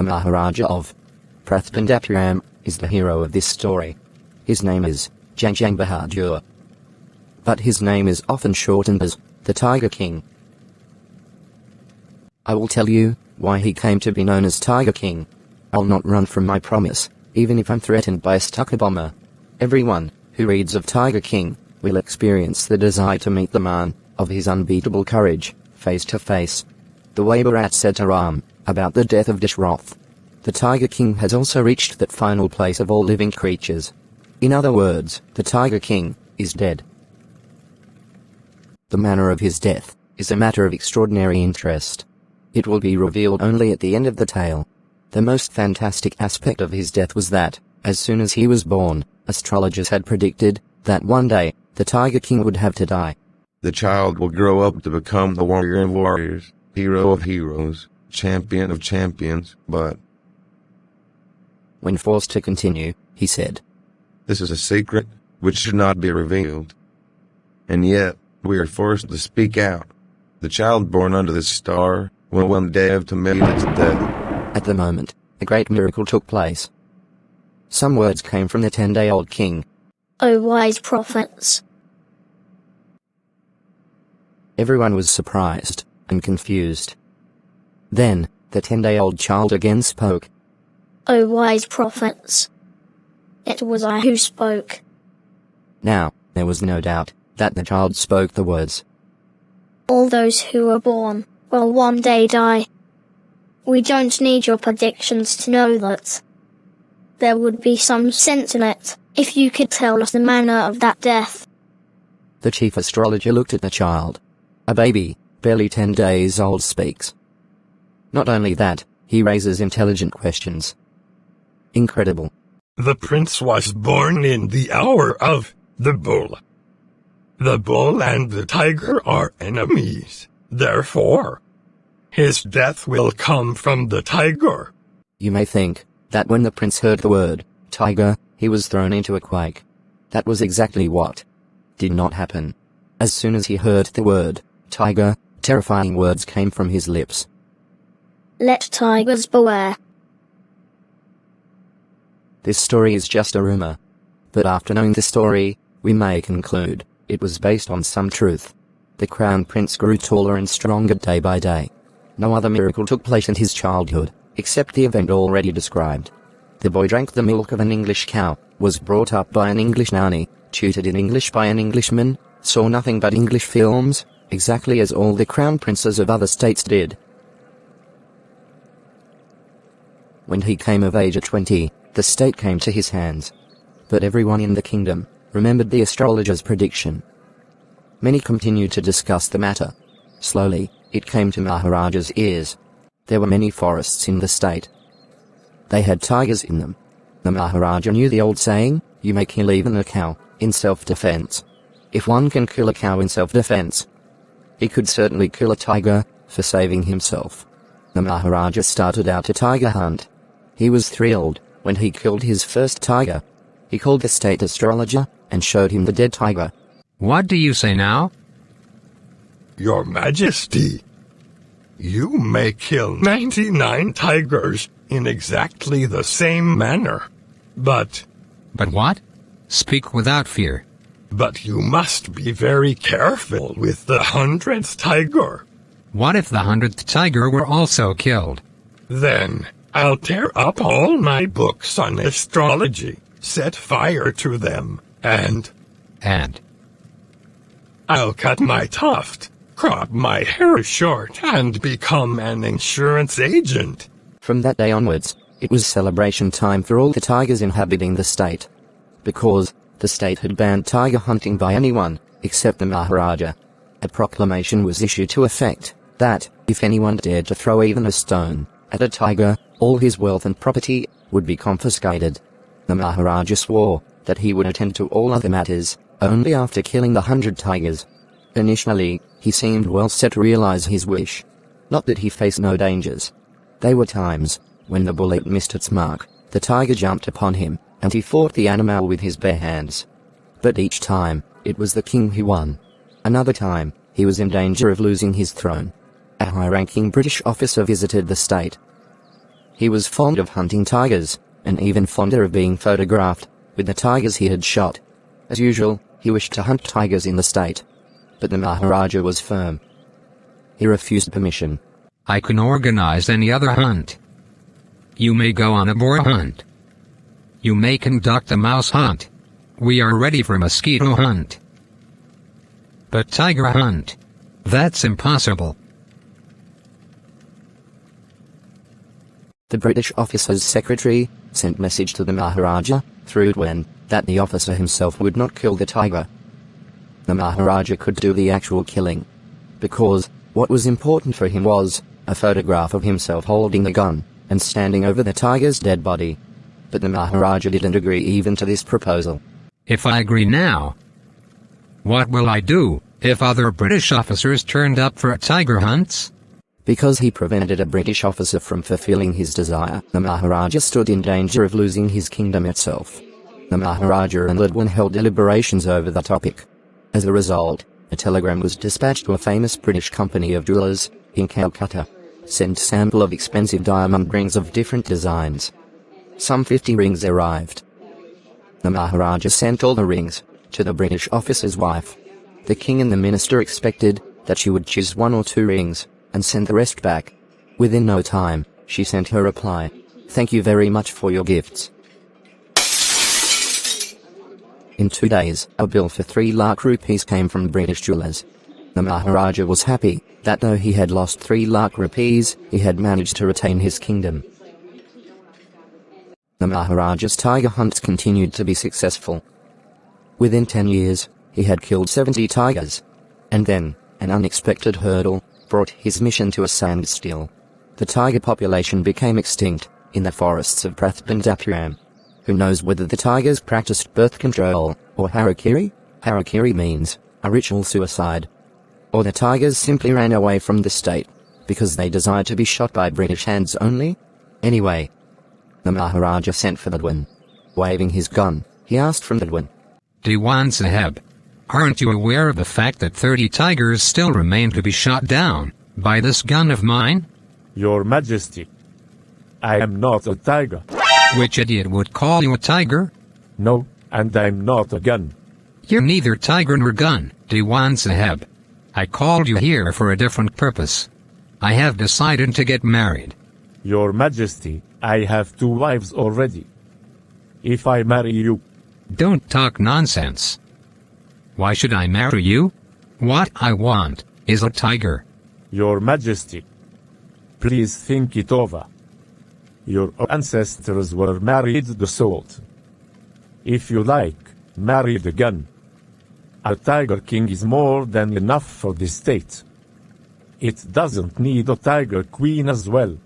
the Maharaja of Prathpandapuram, is the hero of this story. His name is Jang Bahadur, but his name is often shortened as the Tiger King. I will tell you why he came to be known as Tiger King. I'll not run from my promise, even if I'm threatened by a Stuka bomber. Everyone who reads of Tiger King will experience the desire to meet the man of his unbeatable courage, face to face. The way Bharat said to Ram about the death of Dashrath. The Tiger King has also reached that final place of all living creatures. In other words, the Tiger King is dead. The manner of his death is a matter of extraordinary interest. It will be revealed only at the end of the tale. The most fantastic aspect of his death was that, as soon as he was born, astrologers had predicted that one day, the Tiger King would have to die. The child will grow up to become the warrior of warriors, hero of heroes, champion of champions, but... When forced to continue, he said, "This is a secret, which should not be revealed. And yet, we are forced to speak out. The child born under this star will one day have to meet its death." At the moment, a great miracle took place. Some words came from the 10-day-old king. O wise prophets! Everyone was surprised and confused. Then, the 10-day-old child again spoke. O wise prophets! It was I who spoke. Now, there was no doubt that the child spoke the words. All those who are born will one day die. We don't need your predictions to know that. There would be some sense in it, if you could tell us the manner of that death. The chief astrologer looked at the child. A baby, barely 10 days old, speaks. Not only that, he raises intelligent questions. Incredible. The prince was born in the hour of the bull. The bull and the tiger are enemies, therefore, his death will come from the tiger. You may think that when the prince heard the word tiger, he was thrown into a quake. That was exactly what did not happen. As soon as he heard the word tiger, terrifying words came from his lips. Let tigers beware. This story is just a rumor. But after knowing the story, we may conclude it was based on some truth. The crown prince grew taller and stronger day by day. No other miracle took place in his childhood, except the event already described. The boy drank the milk of an English cow, was brought up by an English nanny, tutored in English by an Englishman, saw nothing but English films, exactly as all the crown princes of other states did. When he came of age at 20, the state came to his hands. But everyone in the kingdom remembered the astrologer's prediction. Many continued to discuss the matter. Slowly, it came to Maharaja's ears. There were many forests in the state. They had tigers in them. The Maharaja knew the old saying, you may kill even a cow, in self-defense. If one can kill a cow in self-defense, he could certainly kill a tiger, for saving himself. The Maharaja started out a tiger hunt. He was thrilled when he killed his first tiger. He called the state astrologer, and showed him the dead tiger. What do you say now? Your Majesty, you may kill 99 tigers in exactly the same manner, but... But what? Speak without fear. But you must be very careful with the 100th tiger. What if the 100th tiger were also killed? Then, I'll tear up all my books on astrology, set fire to them, and... I'll cut my tuft, crop my hair short, and become an insurance agent. From that day onwards, it was celebration time for all the tigers inhabiting the state. Because the state had banned tiger hunting by anyone, except the Maharaja. A proclamation was issued to effect that, if anyone dared to throw even a stone at a tiger, all his wealth and property would be confiscated. The Maharaja swore that he would attend to all other matters only after killing the 100 tigers. Initially, he seemed well set to realize his wish. Not that he faced no dangers. There were times when the bullet missed its mark, the tiger jumped upon him, and he fought the animal with his bare hands. But each time, it was the king who won. Another time, he was in danger of losing his throne. A high-ranking British officer visited the state. He was fond of hunting tigers, and even fonder of being photographed with the tigers he had shot. As usual, he wished to hunt tigers in the state. But the Maharaja was firm. He refused permission. I can organize any other hunt. You may go on a boar hunt. You may conduct a mouse hunt. We are ready for mosquito hunt. But tiger hunt? That's impossible. The British officer's secretary sent message to the Maharaja, through Dwen, that the officer himself would not kill the tiger. The Maharaja could do the actual killing. Because, what was important for him was a photograph of himself holding the gun and standing over the tiger's dead body. But the Maharaja didn't agree even to this proposal. If I agree now, what will I do if other British officers turned up for tiger hunts? Because he prevented a British officer from fulfilling his desire, the Maharaja stood in danger of losing his kingdom itself. The Maharaja and Lidwan held deliberations over the topic. As a result, a telegram was dispatched to a famous British company of jewelers in Calcutta. Sent sample of expensive diamond rings of different designs. Some 50 rings arrived. The Maharaja sent all the rings to the British officer's wife. The king and the minister expected that she would choose 1 or 2 rings and send the rest back. Within no time, she sent her reply. Thank you very much for your gifts. In 2 days, a bill for 3 lakh rupees came from British jewelers. The Maharaja was happy that though he had lost 3 lakh rupees, he had managed to retain his kingdom. The Maharaja's tiger hunts continued to be successful. Within 10 years, he had killed 70 tigers. And then, an unexpected hurdle brought his mission to a standstill. The tiger population became extinct in the forests of Prathpandapuram. Who knows whether the tigers practiced birth control, or harakiri? Harakiri means a ritual suicide. Or the tigers simply ran away from the state because they desired to be shot by British hands only? Anyway, the Maharaja sent for Lidwan. Waving his gun, he asked from Lidwan, Diwan Saheb, aren't you aware of the fact that 30 tigers still remain to be shot down by this gun of mine? Your Majesty, I am not a tiger. Which idiot would call you a tiger? No, and I'm not a gun. You're neither tiger nor gun, Diwan Saheb. I called you here for a different purpose. I have decided to get married. Your Majesty, I have 2 wives already. If I marry you... Don't talk nonsense. Why should I marry you? What I want is a tiger. Your Majesty, please think it over. Your ancestors were married the sword. If you like, marry the gun. A tiger king is more than enough for the state. It doesn't need a tiger queen as well.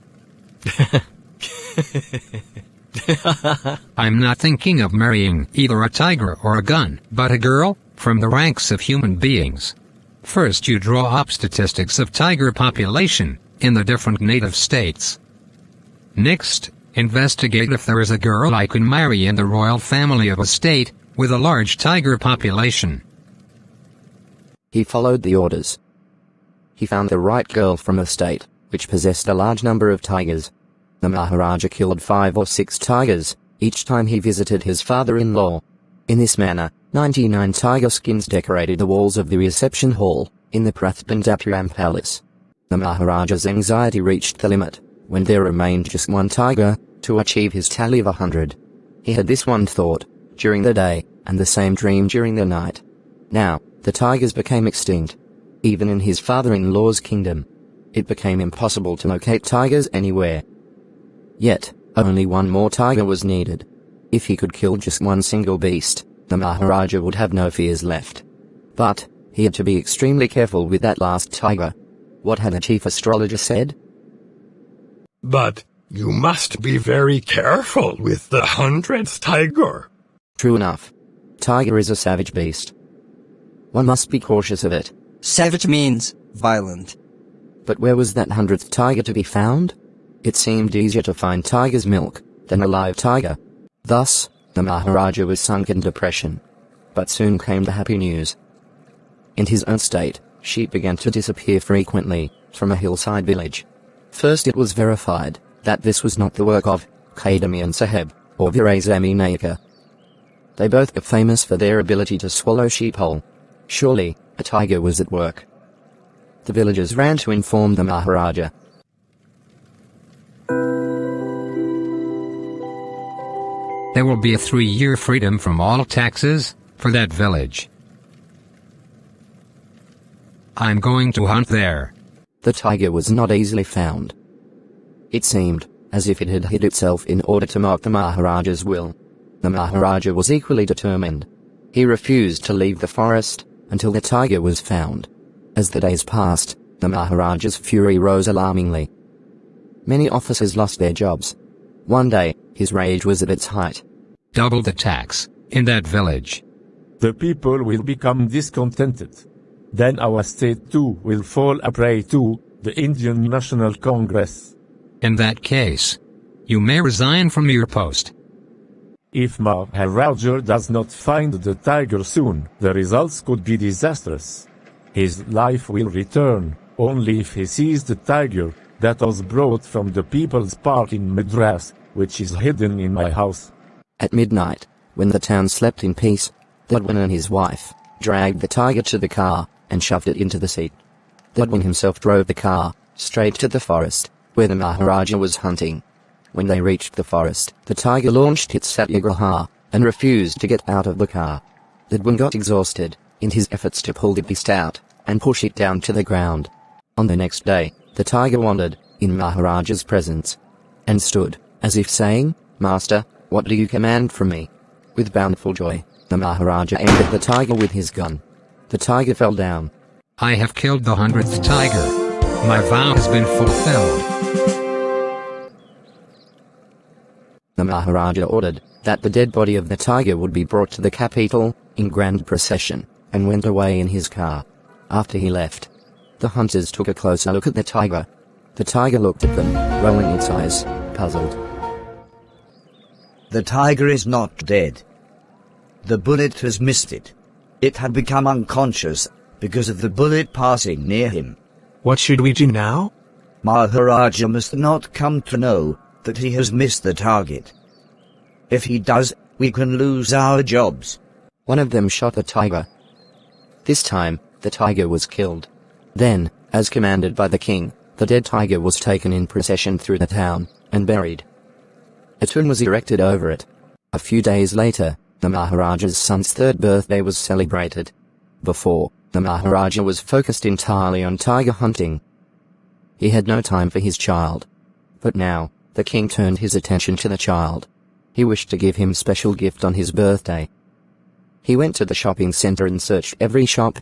I'm not thinking of marrying either a tiger or a gun, but a girl from the ranks of human beings. First you draw up statistics of tiger population in the different native states. Next, investigate if there is a girl I can marry in the royal family of a state with a large tiger population. He followed the orders. He found the right girl from a state which possessed a large number of tigers. The Maharaja killed 5 or 6 tigers each time he visited his father-in-law. In this manner, 99 tiger skins decorated the walls of the reception hall in the Prathpandapuram palace. The Maharaja's anxiety reached the limit when there remained just 1 tiger to achieve his tally of 100. He had this one thought during the day and the same dream during the night. Now, the tigers became extinct. Even in his father-in-law's kingdom, it became impossible to locate tigers anywhere. Yet, only 1 more tiger was needed. If he could kill just 1 single beast, the Maharaja would have no fears left. But, he had to be extremely careful with that last tiger. What had the chief astrologer said? But you must be very careful with the 100th tiger. True enough. Tiger is a savage beast. One must be cautious of it. Savage means violent. But where was that 100th tiger to be found? It seemed easier to find tiger's milk than a live tiger. Thus, the Maharaja was sunk in depression. But soon came the happy news. In his own state, sheep began to disappear frequently from a hillside village. First it was verified that this was not the work of Kadamian Saheb or Virazami Naika. They both are famous for their ability to swallow sheep whole. Surely, a tiger was at work. The villagers ran to inform the Maharaja. There will be a 3-year freedom from all taxes for that village. I'm going to hunt there. The tiger was not easily found. It seemed as if it had hid itself in order to mock the Maharaja's will. The Maharaja was equally determined. He refused to leave the forest until the tiger was found. As the days passed, the Maharaja's fury rose alarmingly. Many officers lost their jobs. One day, his rage was at its height. Double the tax in that village. The people will become discontented. Then our state too will fall a prey to the Indian National Congress. In that case, you may resign from your post. If Maharaja does not find the tiger soon, the results could be disastrous. His life will return only if he sees the tiger that was brought from the People's Park in Madras, which is hidden in my house. At midnight, when the town slept in peace, Dadwan and his wife dragged the tiger to the car and shoved it into the seat. Dadwan himself drove the car straight to the forest, where the Maharaja was hunting. When they reached the forest, the tiger launched its satyagraha and refused to get out of the car. Dadwan got exhausted in his efforts to pull the beast out and push it down to the ground. On the next day, the tiger wandered in Maharaja's presence and stood as if saying, "Master, what do you command from me?" With bountiful joy, the Maharaja aimed at the tiger with his gun. The tiger fell down. I have killed the 100th tiger. My vow has been fulfilled. The Maharaja ordered that the dead body of the tiger would be brought to the capital in grand procession, and went away in his car. After he left, the hunters took a closer look at the tiger. The tiger looked at them, rolling its eyes, puzzled. The tiger is not dead. The bullet has missed it. It had become unconscious because of the bullet passing near him. What should we do now? Maharaja must not come to know that he has missed the target. If he does, we can lose our jobs. One of them shot the tiger. This time, the tiger was killed. Then, as commanded by the king, the dead tiger was taken in procession through the town and buried. A tomb was erected over it. A few days later, the Maharaja's son's 3rd birthday was celebrated. Before, the Maharaja was focused entirely on tiger hunting. He had no time for his child. But now, the king turned his attention to the child. He wished to give him special gift on his birthday. He went to the shopping center and searched every shop,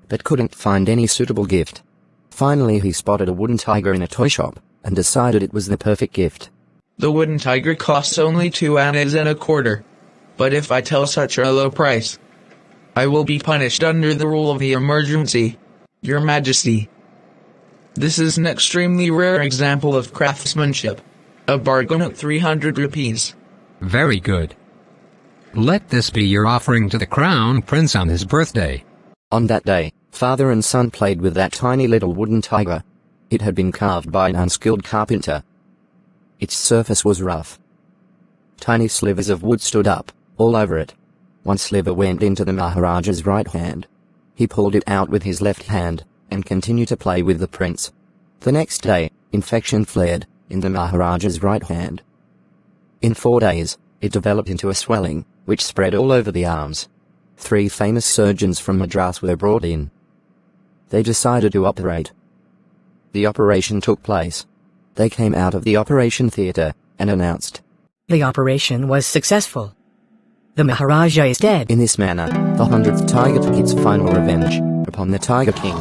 but couldn't find any suitable gift. Finally he spotted a wooden tiger in a toy shop, and decided it was the perfect gift. The wooden tiger costs only 2 annas and a quarter. But if I tell such a low price, I will be punished under the rule of the emergency. Your Majesty. This is an extremely rare example of craftsmanship. A bargain at 300 rupees. Very good. Let this be your offering to the crown prince on his birthday. On that day, father and son played with that tiny little wooden tiger. It had been carved by an unskilled carpenter. Its surface was rough. Tiny slivers of wood stood up all over it. One sliver went into the Maharaja's right hand. He pulled it out with his left hand and continued to play with the prince. The next day, infection flared in the Maharaja's right hand. In 4 days, it developed into a swelling, which spread all over the arms. 3 famous surgeons from Madras were brought in. They decided to operate. The operation took place. They came out of the operation theatre and announced, "The operation was successful. The Maharaja is dead." In this manner, the 100th tiger took its final revenge upon the Tiger King.